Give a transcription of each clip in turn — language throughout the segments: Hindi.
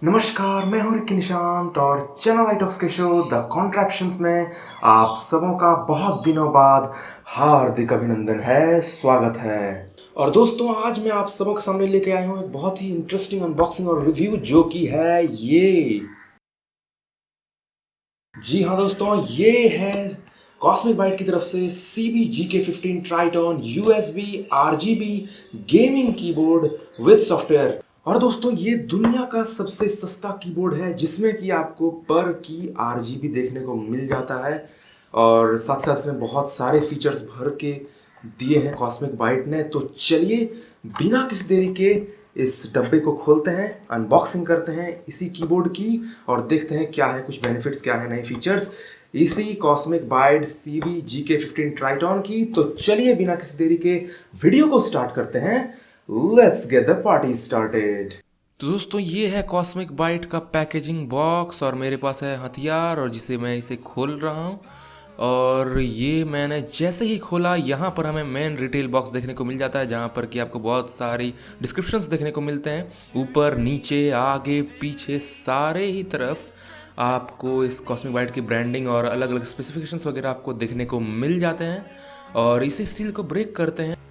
नमस्कार, मैं हूं रिकी निशांत और चैनल आईटॉक्स के शो द कॉन्ट्रैप्शंस में आप सबों का बहुत दिनों बाद हार्दिक अभिनंदन है, स्वागत है। और दोस्तों, आज मैं आप सबों के सामने लेके आया हूं एक बहुत ही इंटरेस्टिंग अनबॉक्सिंग और रिव्यू, जो कि है ये। जी हाँ दोस्तों, ये है कॉस्मिक बाइट की तरफ से CB GK15 Triton USB RGB gaming keyboard with software. और दोस्तों, ये दुनिया का सबसे सस्ता कीबोर्ड है जिसमें कि आपको पर की RGB देखने को मिल जाता है और साथ साथ इसमें बहुत सारे फीचर्स भर के दिए हैं कॉस्मिक बाइट ने। तो चलिए बिना किसी देरी के इस डब्बे को खोलते हैं, अनबॉक्सिंग करते हैं इसी कीबोर्ड की और देखते हैं क्या है कुछ बेनिफिट्स, क्या है नए फीचर्स इसी cosmic bite CB GK15 Triton की। तो चलिए बिना किसी देरी के वीडियो को स्टार्ट करते हैं। Let's get the party started. तो दोस्तों, ये है कॉस्मिक बाइट का पैकेजिंग बॉक्स और मेरे पास है हथियार और जिसे मैं इसे खोल रहा हूँ। और ये मैंने जैसे ही खोला, यहाँ पर हमें मेन रिटेल बॉक्स देखने को मिल जाता है जहाँ पर कि आपको बहुत सारी डिस्क्रिप्शंस देखने को मिलते हैं। ऊपर नीचे आगे पीछे सारे ही तरफ आपको इस कॉस्मिक बाइट की ब्रांडिंग और अलग अलग स्पेसिफिकेशंस वगैरह आपको देखने को मिल जाते हैं। और इसी स्टील को ब्रेक करते हैं।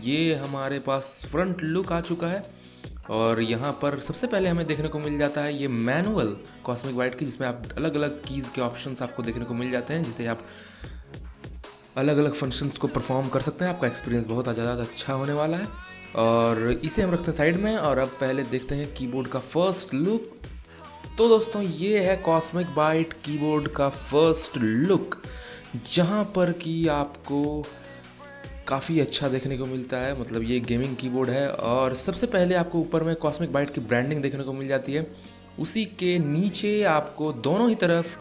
ये हमारे पास फ्रंट लुक आ चुका है और यहाँ पर सबसे पहले हमें देखने को मिल जाता है ये मैनुअल कॉस्मिक बाइट की, जिसमें आप अलग अलग कीज़ के ऑप्शंस आपको देखने को मिल जाते हैं, जिसे आप अलग अलग फंक्शंस को परफॉर्म कर सकते हैं। आपका एक्सपीरियंस बहुत ज़्यादा अच्छा होने वाला है। और इसे हम रखते हैं साइड में और अब पहले देखते हैं कीबोर्ड का फर्स्ट लुक। तो दोस्तों, ये है कॉस्मिक बाइट कीबोर्ड का फर्स्ट लुक, जहाँ पर कि आपको काफ़ी अच्छा देखने को मिलता है। मतलब ये गेमिंग कीबोर्ड है और सबसे पहले आपको ऊपर में कॉस्मिक बाइट की ब्रांडिंग देखने को मिल जाती है। उसी के नीचे आपको दोनों ही तरफ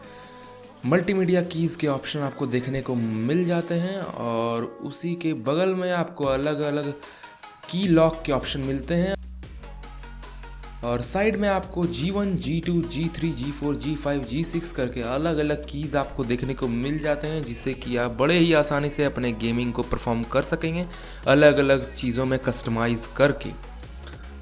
मल्टीमीडिया कीज़ के ऑप्शन आपको देखने को मिल जाते हैं और उसी के बगल में आपको अलग अलग की लॉक के ऑप्शन मिलते हैं। और साइड में आपको G1, G2, G3, G4, G5, G6 करके अलग अलग कीज़ आपको देखने को मिल जाते हैं, जिससे कि आप बड़े ही आसानी से अपने गेमिंग को परफॉर्म कर सकेंगे अलग अलग चीज़ों में कस्टमाइज़ करके।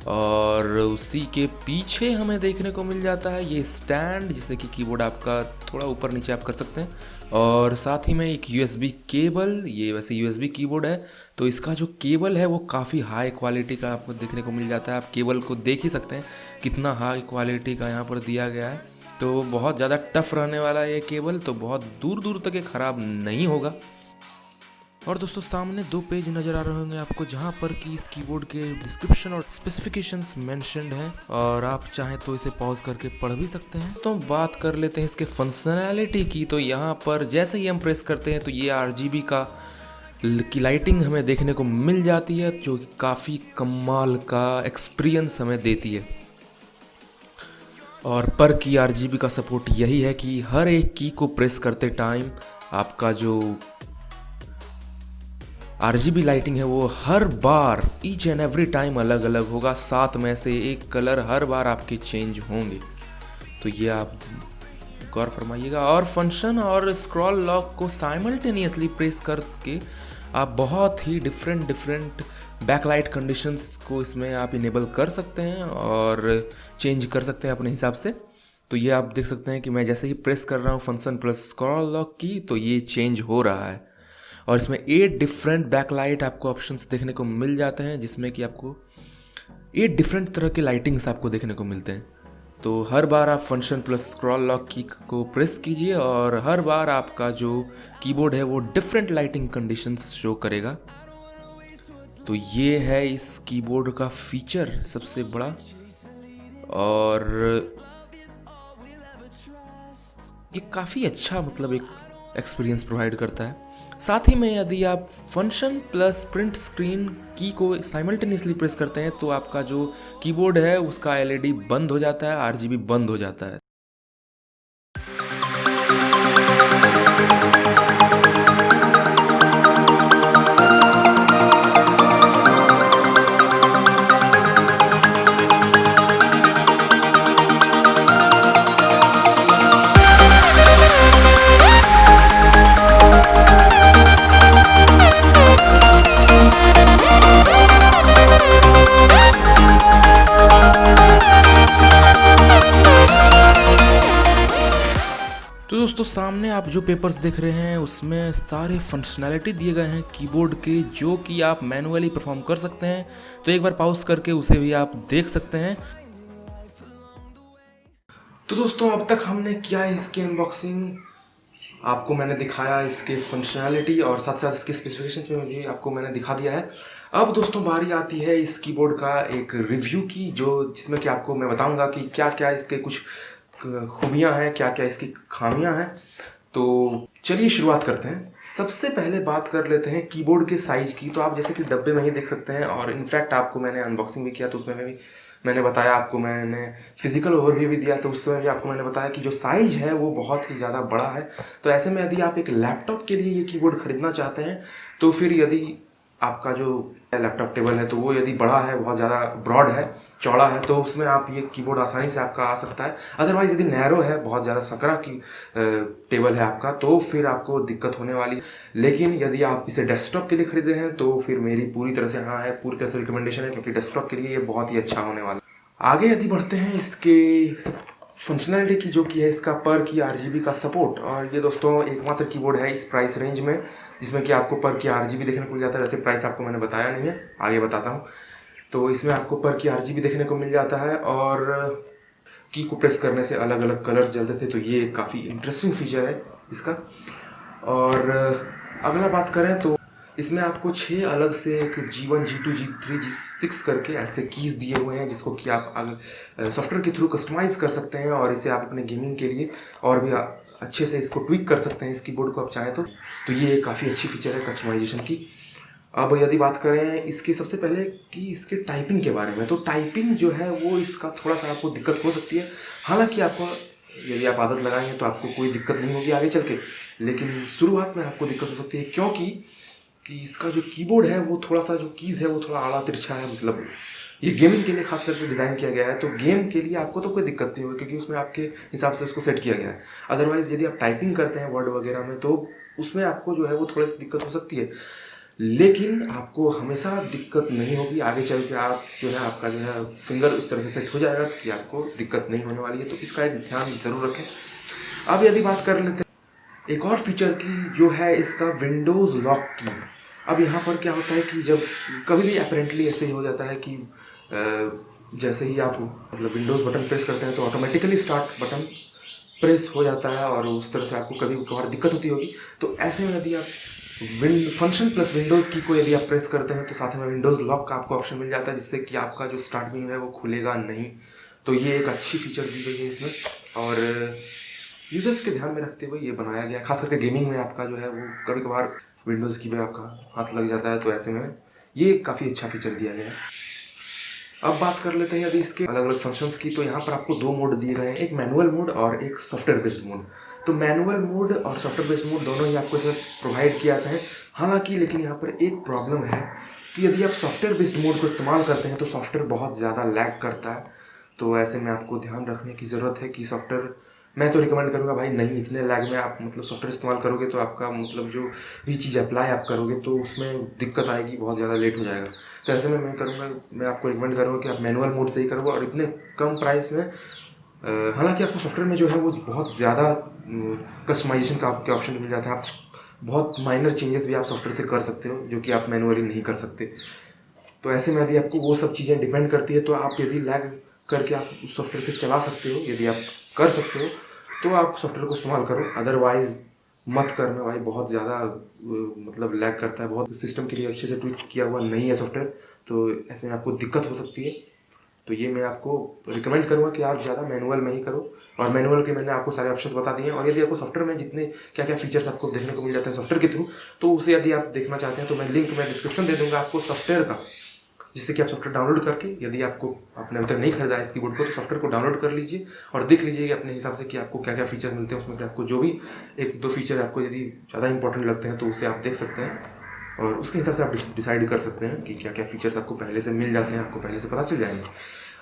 और उसी के पीछे हमें देखने को मिल जाता है ये स्टैंड, जिससे कि कीबोर्ड आपका थोड़ा ऊपर नीचे आप कर सकते हैं। और साथ ही में एक USB केबल। ये वैसे USB कीबोर्ड है तो इसका जो केबल है वो काफ़ी हाई क्वालिटी का आपको देखने को मिल जाता है। आप केबल को देख ही सकते हैं कितना हाई क्वालिटी का यहाँ पर दिया गया है। तो बहुत ज़्यादा टफ रहने वाला है ये केबल, तो बहुत दूर दूर तक ये ख़राब नहीं होगा। और दोस्तों, सामने दो पेज नज़र आ रहे होंगे आपको, जहाँ पर कि इस कीबोर्ड के डिस्क्रिप्शन और स्पेसिफिकेशंस मेंशन्ड हैं और आप चाहें तो इसे पॉज करके पढ़ भी सकते हैं। तो बात कर लेते हैं इसके फंक्शनैलिटी की। तो यहाँ पर जैसे ही हम प्रेस करते हैं तो ये RGB की लाइटिंग हमें देखने को मिल जाती है, जो कि काफ़ी कमाल का एक्सपीरियंस हमें देती है। और पर की RGB का सपोर्ट यही है कि हर एक की को प्रेस करते टाइम आपका जो RGB लाइटिंग है वो हर बार ईच एंड एवरी टाइम अलग अलग होगा। 7 में से एक कलर हर बार आपके चेंज होंगे, तो ये आप गौर फरमाइएगा। और फंक्शन और स्क्रॉल लॉक को साइमल्टेनियसली प्रेस करके आप बहुत ही डिफरेंट बैकलाइट कंडीशंस को इसमें आप इनेबल कर सकते हैं और चेंज कर सकते हैं अपने हिसाब से। तो ये आप देख सकते हैं कि मैं जैसे ही प्रेस कर रहा हूँ फंक्शन प्लस स्क्रॉल लॉक की, तो ये चेंज हो रहा है। और इसमें 8 डिफरेंट बैकलाइट आपको ऑप्शंस देखने को मिल जाते हैं, जिसमें कि आपको 8 डिफरेंट तरह के लाइटिंग्स आपको देखने को मिलते हैं। तो हर बार आप फंक्शन प्लस स्क्रॉल लॉक की को प्रेस कीजिए और हर बार आपका जो कीबोर्ड है वो डिफरेंट लाइटिंग कंडीशंस शो करेगा। तो ये है इस कीबोर्ड का फीचर सबसे बड़ा, और ये काफ़ी अच्छा मतलब एक एक्सपीरियंस प्रोवाइड करता है। साथ ही में यदि आप फंक्शन प्लस प्रिंट स्क्रीन की को साइमल्टेनियसली प्रेस करते हैं तो आपका जो कीबोर्ड है उसका LED बंद हो जाता है, RGB बंद हो जाता है। तो दोस्तों सामने आप जो पेपर्स देख रहे हैं उसमें सारे फंक्शनैलिटी दिए गए हैं कीबोर्ड के, जो कि आप मैनुअली परफॉर्म कर सकते हैं। तो एक बार पॉज करके उसे भी आप देख सकते हैं। तो दोस्तों अब तक हमने किया है इसकी अनबॉक्सिंग, आपको मैंने दिखाया इसके फंक्शनैलिटी और साथ साथ इसके स्पेसिफिकेशंस में भी आपको मैंने दिखा दिया है। अब दोस्तों बारी आती है इस कीबोर्ड का एक रिव्यू की, जो जिसमें कि आपको मैं बताऊंगा कि क्या क्या इसके कुछ खूबियां हैं, क्या क्या इसकी खामियां हैं। तो चलिए शुरुआत करते हैं। सबसे पहले बात कर लेते हैं कीबोर्ड के साइज़ की। तो आप जैसे कि डब्बे में ही देख सकते हैं, और इनफैक्ट आपको मैंने अनबॉक्सिंग भी किया तो उसमें भी मैंने बताया, आपको मैंने फिजिकल ओवरव्यू भी दिया तो उस समय भी आपको मैंने बताया कि जो साइज़ है वो बहुत ही ज़्यादा बड़ा है। तो ऐसे में यदि आप एक लैपटॉप के लिए ये कीबोर्ड ख़रीदना चाहते हैं तो फिर यदि आपका जो लैपटॉप टेबल है तो वो यदि बड़ा है, बहुत ज़्यादा ब्रॉड है, चौड़ा है, तो उसमें आप ये कीबोर्ड आसानी से आपका आ सकता है। अदरवाइज़ यदि नैरो है, बहुत ज़्यादा सकरा की टेबल है आपका, तो फिर आपको दिक्कत होने वाली। लेकिन यदि आप इसे डेस्कटॉप के लिए खरीदे हैं तो फिर मेरी पूरी तरह से हाँ है, पूरी तरह से रिकमेंडेशन है, क्योंकि डेस्कटॉप के लिए ये बहुत ही अच्छा होने वाला। आगे यदि बढ़ते हैं इसके फंक्शनैलिटी की, जो कि है इसका पर की RGB का सपोर्ट। और ये दोस्तों एकमात्र कीबोर्ड है इस प्राइस रेंज में जिसमें कि आपको पर की RGB देखने को मिल जाता है। वैसे प्राइस आपको मैंने बताया नहीं है, आगे बताता हूँ। तो इसमें आपको पर की RGB देखने को मिल जाता है, और की को प्रेस करने से अलग अलग कलर्स जलते थे, तो ये काफ़ी इंटरेस्टिंग फीचर है इसका। और अगला बात करें तो इसमें आपको 6 अलग से एक G1 G2 G3 G6 करके ऐसे कीज़ दिए हुए हैं, जिसको कि आप अगर सॉफ्टवेयर के थ्रू कस्टमाइज़ कर सकते हैं, और इसे आप अपने गेमिंग के लिए और भी अच्छे से इसको ट्विक कर सकते हैं इस कीबोर्ड को आप चाहें तो ये काफ़ी अच्छी फीचर है कस्टमाइजेशन की। अब यदि बात करें इसके सबसे पहले कि इसके टाइपिंग के बारे में, तो टाइपिंग जो है वो इसका थोड़ा सा आपको दिक्कत हो सकती है। हालांकि आपको यदि आप आदत लगाएंगे तो आपको कोई दिक्कत नहीं होगी आगे चल के, लेकिन शुरुआत में आपको दिक्कत हो सकती है, क्योंकि इसका जो कीबोर्ड है वो थोड़ा सा, जो कीज़ है वो थोड़ा आड़ा तिरछा है। मतलब ये गेमिंग के लिए खास करके डिज़ाइन किया गया है, तो गेम के लिए आपको तो कोई दिक्कत नहीं होगी, क्योंकि उसमें आपके हिसाब से उसको सेट किया गया है। अदरवाइज़ यदि आप टाइपिंग करते हैं वर्ड वगैरह में तो उसमें आपको जो है वो थोड़ी सी दिक्कत हो सकती है, लेकिन आपको हमेशा दिक्कत नहीं होगी। आगे चल के आप जो है, आपका जो है फिंगर उस तरह से सेट हो जाएगा कि आपको दिक्कत नहीं होने वाली है, तो इसका एक ध्यान ज़रूर रखें। अब यदि बात कर लेते हैं एक और फीचर की, जो है इसका विंडोज़ लॉक की। अब यहाँ पर क्या होता है कि जब कभी भी अपेरेंटली ऐसे ही हो जाता है कि जैसे ही आप मतलब विंडोज़ बटन प्रेस करते हैं तो ऑटोमेटिकली स्टार्ट बटन प्रेस हो जाता है, और उस तरह से आपको कभी कभार दिक्कत होती होगी। तो ऐसे में यदि आप फंक्शन प्लस विंडोज़ की को यदि आप प्रेस करते हैं तो साथ में विंडोज़ लॉक का आपको ऑप्शन मिल जाता है, जिससे कि आपका जो स्टार्ट मेन्यू है वो खुलेगा नहीं। तो ये एक अच्छी फीचर दी गई है इसमें, और यूजर्स के ध्यान में रखते हुए ये बनाया गया है। खास करके गेमिंग में आपका जो है वो कभी कभार विंडोज़ की में आपका हाथ लग जाता है, तो ऐसे में ये काफ़ी अच्छा फीचर दिया गया है। अब बात कर लेते हैं यदि इसके अलग अलग फंक्शंस की, तो यहाँ पर आपको 2 मोड दिए गए हैं, एक मैनुअल मोड और एक सॉफ्टवेयर बेस्ड मोड। तो मैनुअल मोड और सॉफ्टवेयर बेस्ड मोड दोनों ही आपको इसमें प्रोवाइड किया जाता है। हालांकि लेकिन यहाँ पर एक प्रॉब्लम है कि यदि आप सॉफ्टवेयर बेस्ड मोड को इस्तेमाल करते हैं तो सॉफ्टवेयर बहुत ज़्यादा लैग करता है। तो ऐसे में आपको ध्यान रखने की ज़रूरत है कि सॉफ्टवेयर, मैं तो रिकमेंड करूँगा भाई नहीं, इतने लैग में आप मतलब सॉफ्टवेयर इस्तेमाल करोगे तो आपका मतलब जो भी चीज़ अप्लाई आप करोगे तो उसमें दिक्कत आएगी, बहुत ज़्यादा लेट हो जाएगा। तो ऐसे में मैं आपको रिकमेंड करूँगा कि आप मैनुअल मोड से ही करोगे, और इतने कम प्राइस में। हालांकि आपको सॉफ्टवेयर में जो है वो बहुत ज़्यादा कस्टमाइजेशन का आपके ऑप्शन मिल जाता है। आप बहुत माइनर चेंजेस भी आप सॉफ्टवेयर से कर सकते हो, जो कि आप मैनुअली नहीं कर सकते। तो ऐसे में यदि आपको वो सब चीज़ें डिपेंड करती है, तो आप यदि लैग करके आप उस सॉफ्टवेयर से चला सकते हो, यदि आप कर सकते हो तो आप सॉफ्टवेयर को इस्तेमाल करो, अदरवाइज़ मत करना भाई, बहुत ज़्यादा मतलब लैग करता है, बहुत सिस्टम के लिए अच्छे से ट्वीट किया हुआ नहीं है सॉफ्टवेयर, तो ऐसे में आपको दिक्कत हो सकती है। तो ये मैं आपको रिकमेंड करूँगा कि आप ज़्यादा मैनुअल में ही करो, और मैनुअल के मैंने आपको सारे ऑप्शंस बता दिए हैं। और यदि आपको सॉफ्टवेयर में जितने क्या क्या फीचर्स आपको देखने को मिल जाते हैं सॉफ्टवेयर के थ्रू, तो उसे यदि आप देखना चाहते हैं तो मैं लिंक में डिस्क्रिप्शन दे दूँगा आपको सॉफ्टवेयर का, जिससे कि आप सॉफ्टवेयर डाउनलोड करके, यदि आपको आपने अभी तक नहीं खरीदा है इस कीबोर्ड को, तो सॉफ्टवेयर को डाउनलोड कर लीजिए और देख लीजिए अपने हिसाब से कि आपको क्या क्या फीचर मिलते हैं। उसमें से आपको जो भी 1-2 फीचर आपको यदि ज़्यादा इंपॉर्टेंट लगते हैं तो उसे आप देख सकते हैं, और उसके हिसाब से आप डिसाइड कर सकते हैं कि क्या क्या फीचर्स आपको पहले से मिल जाते हैं, आपको पहले से पता चल जाएंगे।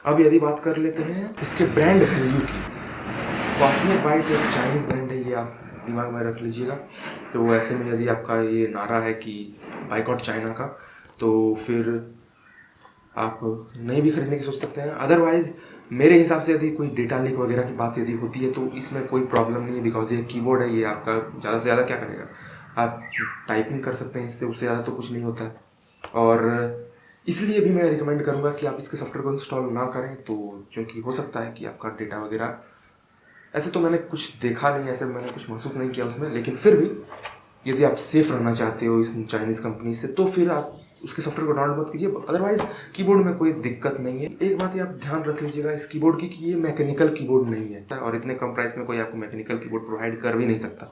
अब यदि बात कर लेते हैं इसके ब्रांड वैल्यू की, कॉस्मिक बाइट एक चाइनीज़ ब्रांड है, ये आप दिमाग में रख लीजिएगा। तो ऐसे में यदि आपका ये नारा है कि बाइकआउट चाइना का, तो फिर आप नहीं भी खरीदने की सोच सकते हैं। अदरवाइज़ मेरे हिसाब से यदि कोई डेटा लीक वगैरह की बात यदि होती है तो इसमें कोई प्रॉब्लम नहीं है, बिकॉज ये कीबोर्ड है, ये आपका ज़्यादा से ज़्यादा क्या करेगा, आप टाइपिंग कर सकते हैं इससे, उससे ज़्यादा तो कुछ नहीं होता है। और इसलिए भी मैं रिकमेंड करूँगा कि आप इसके सॉफ्टवेयर को इंस्टॉल ना करें, तो क्योंकि हो सकता है कि आपका डेटा वगैरह, ऐसे तो मैंने कुछ देखा नहीं, ऐसे मैंने कुछ महसूस नहीं किया उसमें, लेकिन फिर भी यदि आप सेफ रहना चाहते हो इस चाइनीज़ कंपनी से तो फिर आप उसके सॉफ्टवेयर को डाउनलोड मत कीजिए। अदरवाइज कीबोर्ड में कोई दिक्कत नहीं है। एक बात ये आप ध्यान रख लीजिएगा इस कीबोर्ड की कि ये मैकेनिकल कीबोर्ड नहीं है, और इतने कम प्राइस में कोई आपको मैकेनिकल कीबोर्ड प्रोवाइड कर भी नहीं सकता,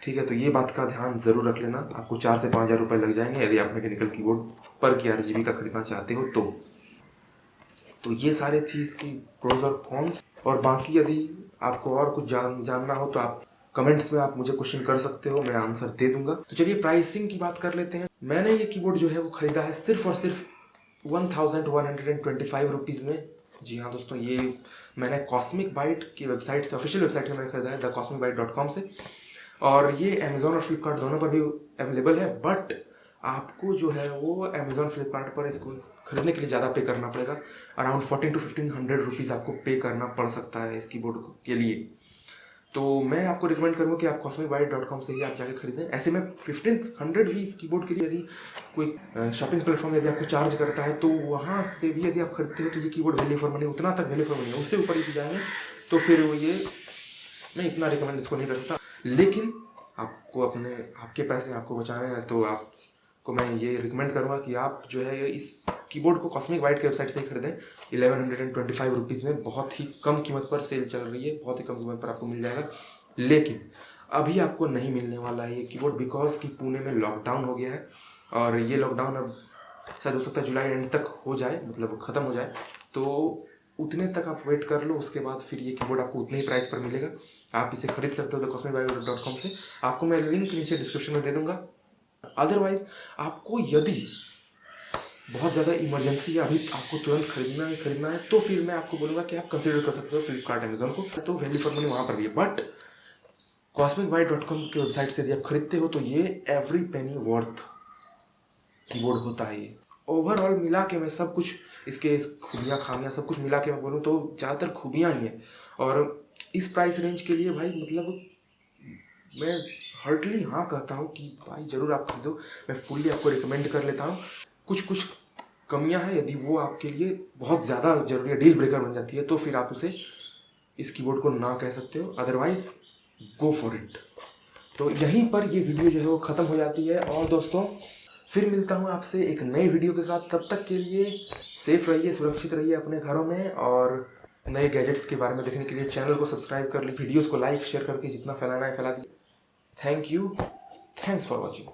ठीक है। तो ये बात का ध्यान ज़रूर रख लेना। आपको 4 से 5 हज़ार रुपये लग जाएंगे यदि आप मैकेनिकल कीबोर्ड पर की RGB का खरीदना चाहते हो तो ये सारे थी इसकी प्रोज और कॉन्स। और बाकी यदि आपको और कुछ जानना हो तो आप कमेंट्स में आप मुझे क्वेश्चन कर सकते हो, मैं आंसर दे दूंगा। तो चलिए प्राइसिंग की बात कर लेते हैं। मैंने ये कीबोर्ड जो है वो खरीदा है सिर्फ और सिर्फ 1125 रुपीज़ में। जी हाँ दोस्तों, ये मैंने कॉस्मिक बाइट की वेबसाइट से, ऑफिशियल वेबसाइट से मैंने खरीदा है, thecosmicbyte.com से। और ये अमेजोन और फ्लिपकार्ट दोनों पर भी अवेलेबल है, बट आपको जो है वो अमेजोन फ्लिपकार्ट पर इसको खरीदने के लिए ज़्यादा पे करना पड़ेगा। अराउंड 1400 to 1500 रुपीज़ आपको पे करना पड़ सकता है इस कीबोर्ड के लिए। तो मैं आपको रिकमेंड करूँगा कि आप cosmicbyte.com से ही आप जाके खरीदें। ऐसे में 1500 भी इस कीबोर्ड के लिए यदि कोई शॉपिंग प्लेटफॉर्म यदि आपको चार्ज करता है तो वहाँ से भी यदि आप खरीदते हो तो ये कीबोर्ड वैल्यू फॉर मनी, उतना तक वैल्यू फॉर मनी है। उससे ऊपर यदि जाएंगे तो फिर वो ये मैं इतना रिकमेंड इसको नहीं कर सकता। लेकिन आपको अपने आपके पैसे आपको बचाने हैं तो आपको मैं ये रिकमेंड करूँगा कि आप जो है इस कीबोर्ड को कॉस्मिक बाइट की वेबसाइट से ही खरीदें। 1125 रुपीज़ में बहुत ही कम कीमत पर सेल चल रही है, बहुत ही कम कीमत पर आपको मिल जाएगा। लेकिन अभी आपको नहीं मिलने वाला है ये कीबोर्ड, बिकॉज कि पुणे में लॉकडाउन हो गया है और ये लॉकडाउन अब शायद हो सकता है जुलाई एंड तक हो जाए, मतलब ख़त्म हो जाए। तो उतने तक आप वेट कर लो, उसके बाद फिर ये कीबोर्ड आपको उतने ही प्राइस पर मिलेगा। आप इसे खरीद सकते हो thecosmicbyte.com से। आपको मैं लिंक नीचे डिस्क्रिप्शन में दे दूंगा। अदरवाइज आपको यदि बहुत ज़्यादा इमरजेंसी है, अभी आपको तुरंत खरीदना है तो फिर मैं आपको बोलूँगा कि आप कंसिडर कर सकते हो फ्लिपकार्ट अमेजोन को, तो वैल्यू फॉर मनी वहाँ पर भी है। बट cosmicbyte.com की वेबसाइट से यदि आप खरीदते हो तो ये एवरी पेनी वर्थ कीबोर्ड होता है। ये ओवरऑल मिला के मैं सब कुछ इसके खूबियाँ खामियाँ सब कुछ मिला के मैं बोलूँ तो ज़्यादातर खूबियाँ ही हैं। और इस प्राइस रेंज के लिए भाई मतलब मैं हार्डली हाँ कहता हूँ कि भाई ज़रूर आप खरीदो। मैं फुल्ली आपको रिकमेंड कर लेता हूँ। कुछ कमियां हैं, यदि वो आपके लिए बहुत ज़्यादा जरूरी है, डील ब्रेकर बन जाती है, तो फिर आप उसे इस कीबोर्ड को ना कह सकते हो। Otherwise go for it. तो यहीं पर ये वीडियो जो है वो ख़त्म हो जाती है। और दोस्तों फिर मिलता हूँ आपसे एक नए वीडियो के साथ। तब तक के लिए सेफ रहिए, सुरक्षित रहिए अपने घरों में। और नए गैजेट्स के बारे में देखने के लिए चैनल को सब्सक्राइब कर लीजिए, वीडियोज़ को लाइक शेयर करके जितना फैलाना है फैला दीजिए। Thank you, thanks for watching.